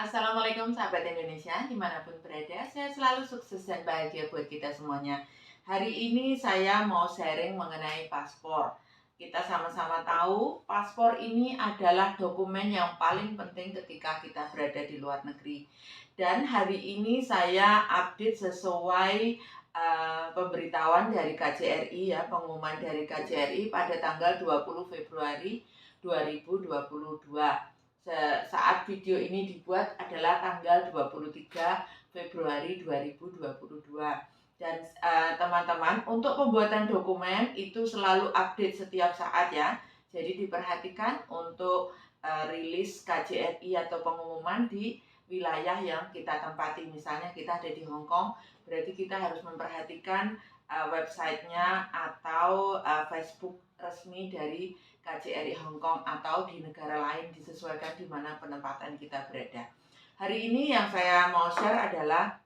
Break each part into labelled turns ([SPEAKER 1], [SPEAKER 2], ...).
[SPEAKER 1] Assalamualaikum sahabat Indonesia, dimanapun berada, saya selalu sukses dan bahagia buat kita semuanya. Hari ini saya mau sharing mengenai paspor. Kita sama-sama tahu, paspor ini adalah dokumen yang paling penting ketika kita berada di luar negeri. Dan hari ini saya update sesuai pemberitahuan dari KJRI ya, pengumuman dari KJRI pada tanggal 20 Februari 2022. Saat video ini dibuat adalah tanggal 23 Februari 2022. Dan teman-teman, untuk pembuatan dokumen itu selalu update setiap saat ya. Jadi diperhatikan untuk rilis KJRI atau pengumuman di wilayah yang kita tempati. Misalnya kita ada di Hong Kong, berarti kita harus memperhatikan websitenya atau Facebook resmi dari KJRI Hong Kong atau di negara lain, disesuaikan di mana penempatan kita berada. Hari ini yang saya mau share adalah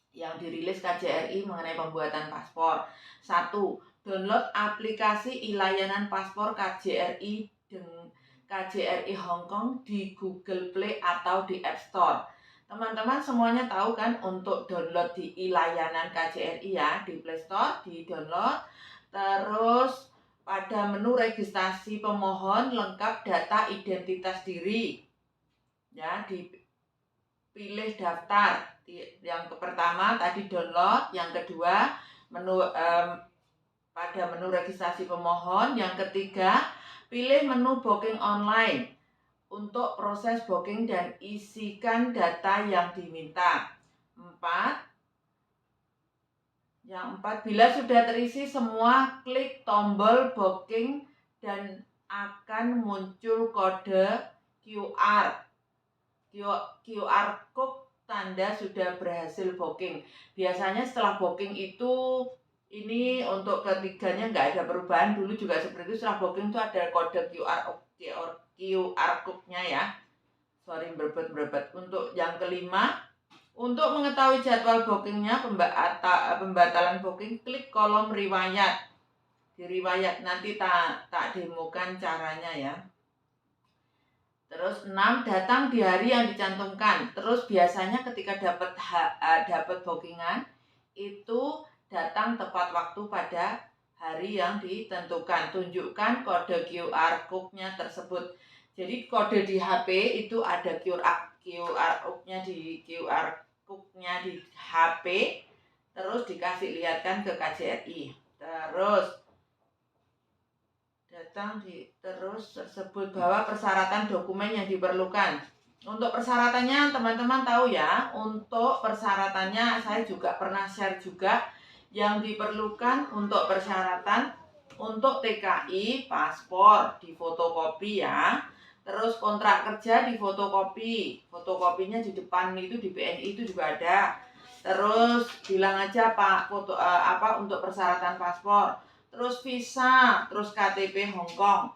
[SPEAKER 1] yang dirilis KJRI mengenai pembuatan paspor. 1. Download aplikasi e-layanan paspor KJRI dengan KJRI Hong Kong di Google Play atau di App Store. Teman-teman semuanya tahu kan untuk download di e-layanan KJRI ya, di Play Store, di download. Terus pada menu registrasi pemohon lengkap data identitas diri. Ya, dipilih daftar. Yang pertama tadi download, yang kedua pada menu registrasi pemohon, yang ketiga pilih menu booking online. Untuk proses booking dan isikan data yang diminta. 4. Bila sudah terisi semua, klik tombol booking dan akan muncul kode QR. QR code tanda sudah berhasil booking. Biasanya setelah booking itu, ini untuk ketiganya nggak ada perubahan. Dulu juga seperti itu, setelah booking itu ada kode QR code-nya ya. Sorry, berbet. Untuk yang kelima, untuk mengetahui jadwal bookingnya, pembatalan booking, klik kolom riwayat. Di riwayat nanti tak demokan caranya ya. Terus 6, datang di hari yang dicantumkan. Terus biasanya ketika dapat bookingan itu datang tepat waktu pada hari yang ditentukan. Tunjukkan kode QR code-nya tersebut. Jadi kode di HP itu ada QR code-nya di HP, terus dikasih lihatkan ke KJRI. Terus tersebut bahwa persyaratan dokumen yang diperlukan. Untuk persyaratannya teman-teman tahu ya, untuk persyaratannya saya juga pernah share juga yang diperlukan untuk persyaratan. Untuk TKI, paspor difotokopi ya. Terus kontrak kerja difotokopi. Fotokopinya di depan itu di BNI itu juga ada. Terus bilang aja Pak untuk persyaratan paspor. Terus visa, terus KTP Hong Kong.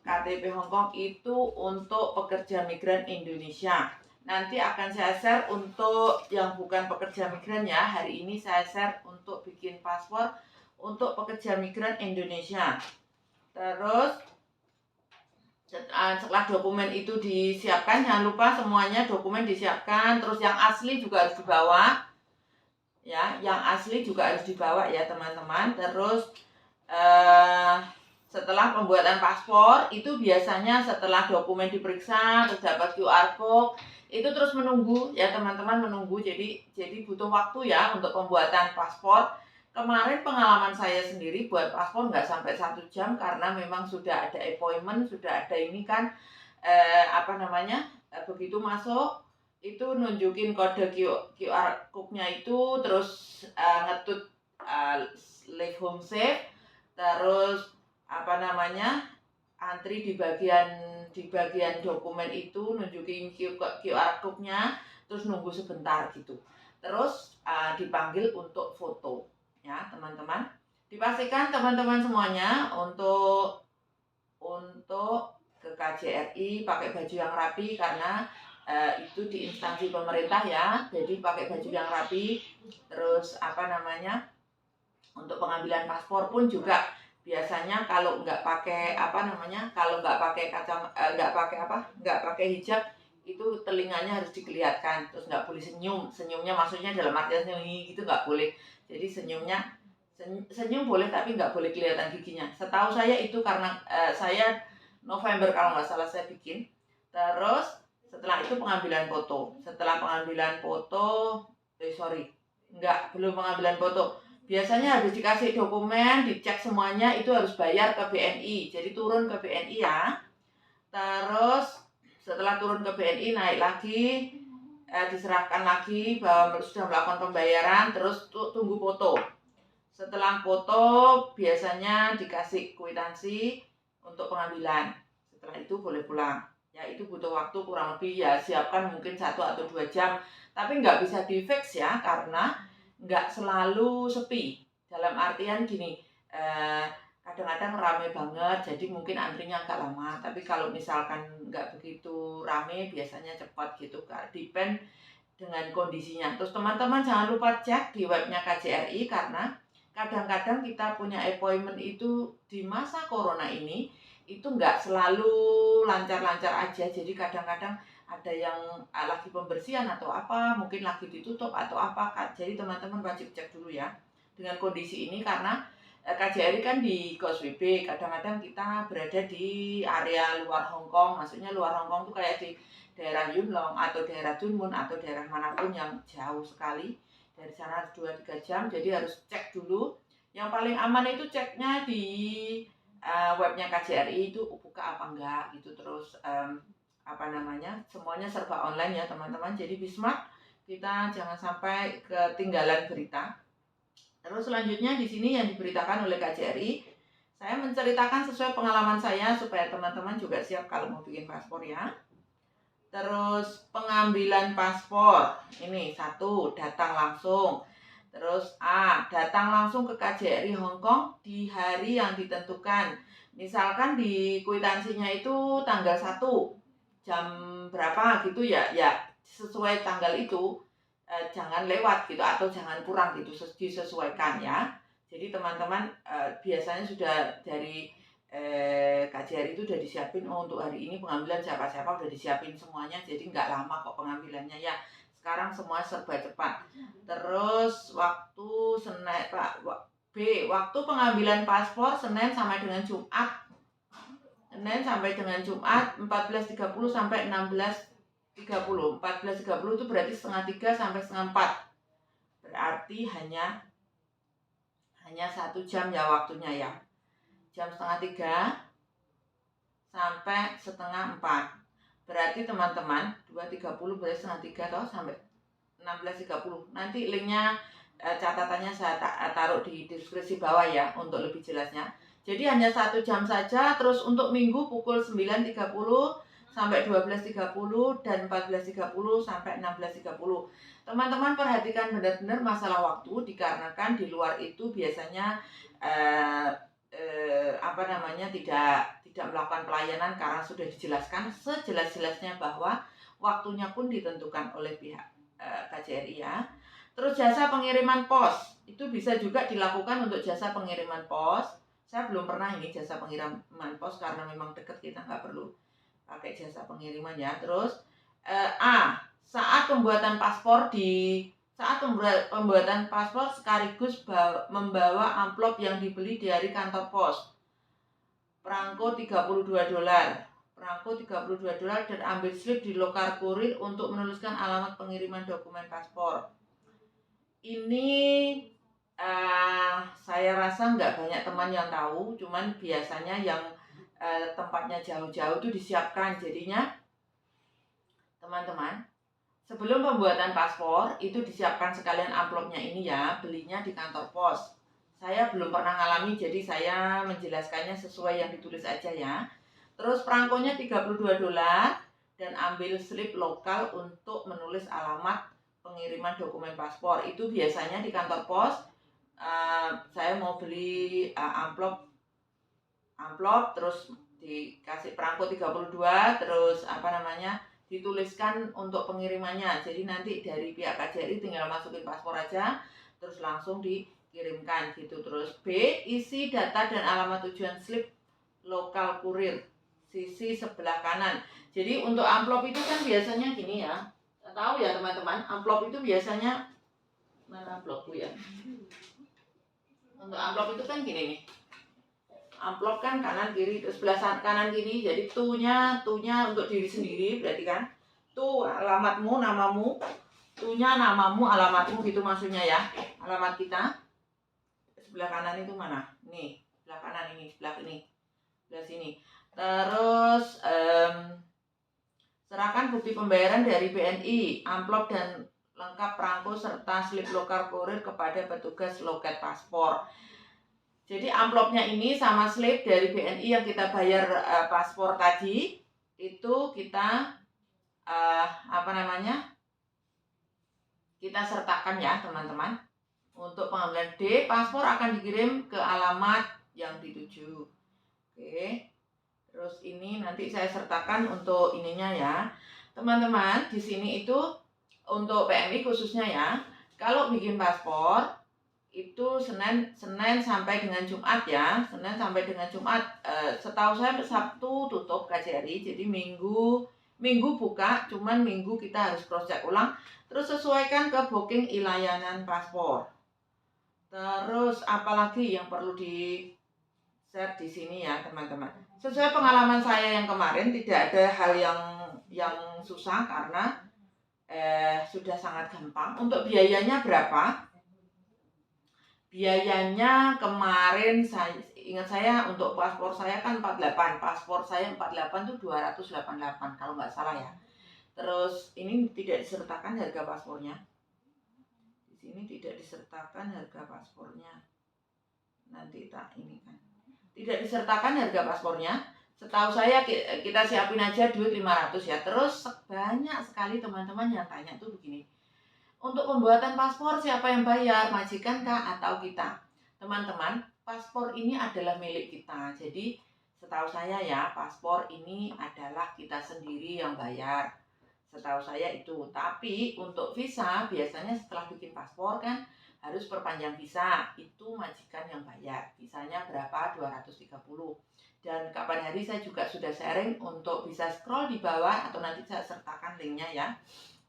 [SPEAKER 1] KTP Hong Kong itu untuk pekerja migran Indonesia. Nanti akan saya share untuk yang bukan pekerja migran ya. Hari ini saya share untuk bikin paspor untuk pekerja migran Indonesia. Terus setelah dokumen itu disiapkan, jangan lupa semuanya dokumen disiapkan. Terus yang asli juga harus dibawa. Ya, yang asli juga harus dibawa ya teman-teman. Terus setelah pembuatan paspor itu biasanya setelah dokumen diperiksa terus dapat QR code itu terus menunggu ya teman-teman, menunggu. Jadi butuh waktu ya untuk pembuatan paspor. Kemarin pengalaman saya sendiri buat paspor nggak sampai 1 jam karena memang sudah ada appointment, sudah ada ini kan begitu masuk itu nunjukin kode QR code-nya itu, terus ngetut leave home safe. Terus antri di bagian dokumen itu nunjukin QR code-nya, terus nunggu sebentar gitu. Terus dipanggil untuk foto ya teman-teman. Dipastikan teman-teman semuanya untuk ke KJRI pakai baju yang rapi karena itu di instansi pemerintah ya. Jadi pakai baju yang rapi. Terus untuk pengambilan paspor pun juga biasanya kalau nggak pakai nggak pakai hijab itu telinganya harus dikelihatkan, terus nggak boleh senyumnya maksudnya dalam artian senyum gitu nggak boleh. Jadi senyum boleh tapi nggak boleh kelihatan giginya. Setahu saya itu karena saya November kalau nggak salah saya bikin. Terus setelah itu pengambilan foto. Setelah pengambilan foto, belum pengambilan foto. Biasanya habis dikasih dokumen, dicek semuanya, itu harus bayar ke BNI. Jadi turun ke BNI ya. Terus setelah turun ke BNI naik lagi, diserahkan lagi bahwa sudah melakukan pembayaran, terus tunggu foto. Setelah foto biasanya dikasih kwitansi untuk pengambilan. Setelah itu boleh pulang. Ya itu butuh waktu kurang lebih ya siapkan mungkin 1 atau 2 jam. Tapi nggak bisa di fix ya karena nggak selalu sepi. Dalam artian gini, kadang-kadang rame banget jadi mungkin antrinya agak lama. Tapi kalau misalkan nggak begitu rame biasanya cepat gitu. Depend dengan kondisinya. Terus teman-teman jangan lupa cek di webnya KJRI karena kadang-kadang kita punya appointment itu di masa corona ini itu nggak selalu lancar-lancar aja. Jadi kadang-kadang ada yang lagi pembersihan atau apa, mungkin lagi ditutup atau apa. Jadi teman-teman wajib cek dulu ya dengan kondisi ini karena KJRI kan di Causeway Bay. Kadang-kadang kita berada di area luar Hong Kong, maksudnya luar Hong Kong itu kayak di daerah Yuen Long atau daerah Tuen Mun atau daerah manapun yang jauh sekali. Dari sana 2-3 jam, jadi harus cek dulu. Yang paling aman itu ceknya di webnya KJRI itu buka apa enggak gitu. Terus semuanya serba online ya teman-teman. Jadi be smart, kita jangan sampai ketinggalan berita. Terus selanjutnya di sini yang diberitakan oleh KJRI, saya menceritakan sesuai pengalaman saya supaya teman-teman juga siap kalau mau bikin paspor ya. Terus pengambilan paspor, ini 1, datang langsung. Terus datang langsung ke KJRI Hong Kong di hari yang ditentukan. Misalkan di kwitansinya itu tanggal 1, jam berapa gitu ya sesuai tanggal itu. Jangan lewat gitu atau jangan kurang gitu, disesuaikan ya. Jadi teman-teman biasanya sudah dari KJRI itu udah disiapin untuk hari ini pengambilan siapa-siapa udah disiapin semuanya, jadi nggak lama kok pengambilannya ya. Sekarang semua serba cepat. Terus waktu waktu pengambilan paspor Senin sampai dengan Jumat 14.30 sampai 16.30. 14.30 itu berarti 2:30 sampai 3:30. Berarti hanya 1 jam ya waktunya ya. Jam 2:30 sampai 3:30. Berarti teman-teman 2:30 berarti 2:30 toh sampai 16:30. Nanti linknya catatannya saya taruh di deskripsi bawah ya untuk lebih jelasnya. Jadi hanya 1 jam saja. Terus untuk minggu pukul 9.30 sampai 12.30 dan 14.30 sampai 16.30. Teman-teman perhatikan benar-benar masalah waktu dikarenakan di luar itu biasanya tidak melakukan pelayanan karena sudah dijelaskan sejelas-jelasnya bahwa waktunya pun ditentukan oleh pihak KJRI ya. Terus jasa pengiriman pos itu bisa juga dilakukan untuk jasa pengiriman pos. Saya belum pernah ini jasa pengiriman pos karena memang dekat, kita nggak perlu pakai jasa pengiriman ya. Terus saat pembuatan paspor sekaligus membawa amplop yang dibeli dari kantor pos. Perangko $32. Dan ambil slip di lokal kurir untuk menuliskan alamat pengiriman dokumen paspor. Ini saya rasa nggak banyak teman yang tahu, cuman biasanya yang tempatnya jauh-jauh itu disiapkan. Jadinya teman-teman sebelum pembuatan paspor itu disiapkan sekalian amplopnya ini ya, belinya di kantor pos. Saya belum pernah ngalami jadi saya menjelaskannya sesuai yang ditulis aja ya. Terus perangkonya $32 dan ambil slip lokal untuk menulis alamat pengiriman dokumen paspor. Itu biasanya di kantor pos. Saya mau beli amplop terus dikasih perangko 32 terus dituliskan untuk pengirimannya. Jadi nanti dari pihak KJRI tinggal masukin paspor aja terus langsung dikirimkan gitu. Terus B, isi data dan alamat tujuan slip lokal kurir. sisi sebelah kanan. Jadi untuk amplop itu kan biasanya gini ya. Tahu ya teman-teman, amplop itu biasanya mana amplopku ya? Untuk amplop itu kan gini nih. Amplop kan kanan kiri, terus sebelah kanan kiri. Jadi tunya untuk diri sendiri berarti kan. Tu alamatmu, namamu. Tunya namamu, alamatmu gitu maksudnya ya. Alamat kita. Sebelah kanan itu mana? Nih, sebelah kanan ini, sebelah ini. Sebelah sini. Terus serahkan bukti pembayaran dari BNI, amplop dan lengkap perangko serta slip lokal kurir kepada petugas loket paspor. Jadi amplopnya ini sama slip dari BNI yang kita bayar paspor tadi itu kita kita sertakan ya teman-teman. Untuk pengambilan D, paspor akan dikirim ke alamat yang dituju. Oke. Terus ini nanti saya sertakan untuk ininya ya. Teman-teman, di sini itu untuk PMI khususnya ya. Kalau bikin paspor itu Senin sampai dengan Jumat ya. Senin sampai dengan Jumat. Setahu saya Sabtu tutup KJRI. Jadi Minggu buka, cuman Minggu kita harus cross check ulang. Terus sesuaikan ke booking layanan paspor. Terus apalagi yang perlu di share di sini ya teman-teman. Sesuai pengalaman saya yang kemarin tidak ada hal yang susah karena sudah sangat gampang. Untuk biayanya berapa? Biayanya kemarin ingat saya untuk paspor saya kan 48. Paspor saya 48 tuh 288 kalau nggak salah ya. Terus ini tidak disertakan harga paspornya. Di sini tidak disertakan harga paspornya. Nanti tak ini kan. Tidak disertakan harga paspornya. Setahu saya kita siapin aja duit 500 ya. Terus banyak sekali teman-teman yang tanya tuh begini. Untuk pembuatan paspor siapa yang bayar? Majikan kah atau kita? Teman-teman, paspor ini adalah milik kita. Jadi setahu saya ya, paspor ini adalah kita sendiri yang bayar. Setahu saya itu. Tapi untuk visa biasanya setelah bikin paspor kan harus perpanjang visa. Itu majikan yang bayar. Visanya berapa? 230. Dan kapan hari saya juga sudah sharing untuk bisa scroll di bawah atau nanti saya sertakan linknya ya.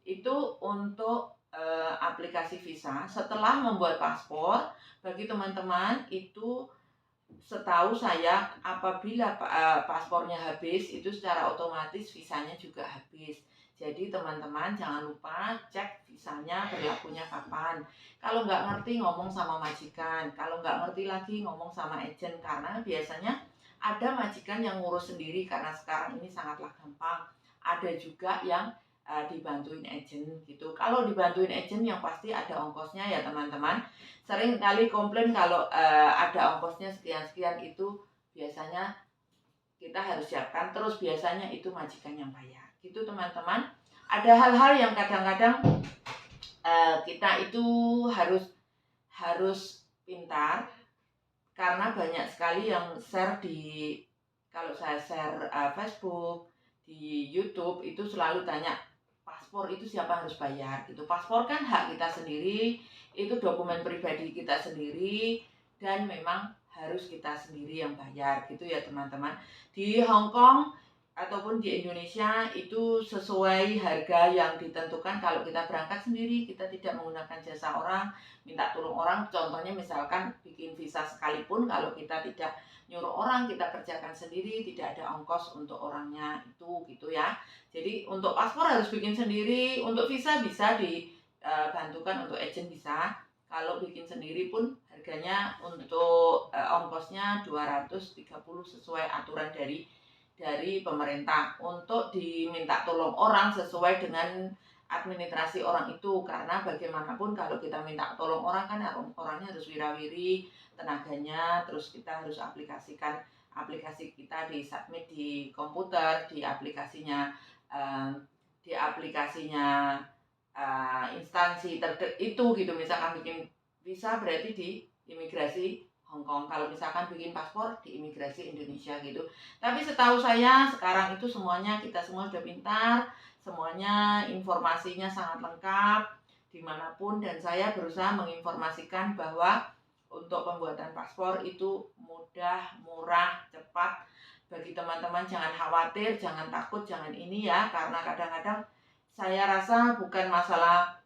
[SPEAKER 1] Itu untuk aplikasi visa. Setelah membuat paspor, bagi teman-teman itu setahu saya apabila paspornya habis itu secara otomatis visanya juga habis. Jadi teman-teman jangan lupa cek visanya berlakunya kapan. Kalau nggak ngerti ngomong sama majikan, kalau nggak ngerti lagi ngomong sama agent karena biasanya ada majikan yang ngurus sendiri karena sekarang ini sangatlah gampang. Ada juga yang dibantuin agent gitu. Kalau dibantuin agent yang pasti ada ongkosnya ya teman-teman. Sering kali komplain kalau ada ongkosnya sekian-sekian itu biasanya kita harus siapkan. Terus biasanya itu majikan yang bayar. Gitu teman-teman. Ada hal-hal yang kadang-kadang kita itu harus pintar karena banyak sekali yang share kalau saya share Facebook di YouTube itu selalu tanya paspor itu siapa harus bayar gitu. Paspor kan hak kita sendiri, itu dokumen pribadi kita sendiri dan memang harus kita sendiri yang bayar gitu ya teman-teman. Di Hong Kong ataupun di Indonesia itu sesuai harga yang ditentukan. Kalau kita berangkat sendiri, kita tidak menggunakan jasa orang, minta tolong orang. Contohnya misalkan bikin visa sekalipun, kalau kita tidak nyuruh orang, kita kerjakan sendiri, tidak ada ongkos untuk orangnya itu gitu ya. Jadi untuk paspor harus bikin sendiri, untuk visa bisa dibantukan untuk agent bisa. Kalau bikin sendiri pun harganya untuk ongkosnya 230 sesuai aturan dari pemerintah. Untuk diminta tolong orang sesuai dengan administrasi orang itu, karena bagaimanapun kalau kita minta tolong orang kan orangnya harus wirawiri tenaganya, terus kita harus aplikasikan aplikasi kita di submit di komputer, di aplikasinya instansi itu gitu. Misalkan bikin visa berarti di imigrasi Hong Kong, kalau misalkan bikin paspor di imigrasi Indonesia gitu. Tapi setahu saya sekarang itu semuanya kita semua sudah pintar, semuanya informasinya sangat lengkap dimanapun, dan saya berusaha menginformasikan bahwa untuk pembuatan paspor itu mudah, murah, cepat, bagi teman-teman jangan khawatir, jangan takut, jangan ini ya, karena kadang-kadang saya rasa bukan masalah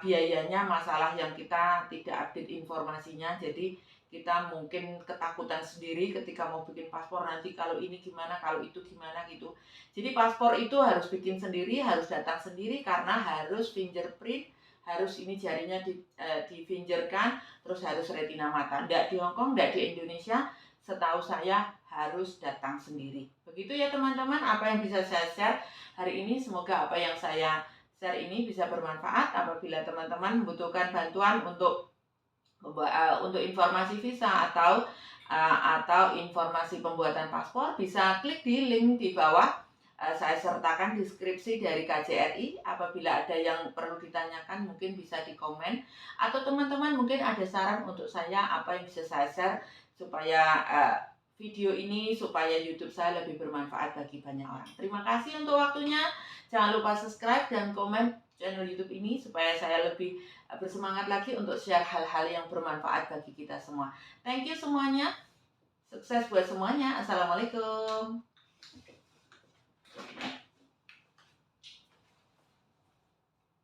[SPEAKER 1] biayanya, masalah yang kita tidak update informasinya. Jadi kita mungkin ketakutan sendiri ketika mau bikin paspor, nanti kalau ini gimana, kalau itu gimana gitu. Jadi paspor itu harus bikin sendiri, harus datang sendiri, karena harus fingerprint, harus ini jarinya di fingerkan, terus harus retina mata. Nggak di Hongkong, nggak di Indonesia, setahu saya harus datang sendiri. Begitu ya teman-teman, apa yang bisa saya share hari ini. Semoga apa yang saya share ini bisa bermanfaat. Apabila teman-teman membutuhkan bantuan untuk informasi visa atau informasi pembuatan paspor, bisa klik di link di bawah. Saya sertakan deskripsi dari KJRI. Apabila ada yang perlu ditanyakan, mungkin bisa di komen, atau teman-teman mungkin ada saran untuk saya apa yang bisa saya share supaya video ini, supaya YouTube saya lebih bermanfaat bagi banyak orang. Terima kasih untuk waktunya. Jangan lupa subscribe dan komen channel YouTube ini supaya saya lebih bersemangat lagi untuk share hal-hal yang bermanfaat bagi kita semua. Thank you semuanya. Sukses buat semuanya. Assalamualaikum.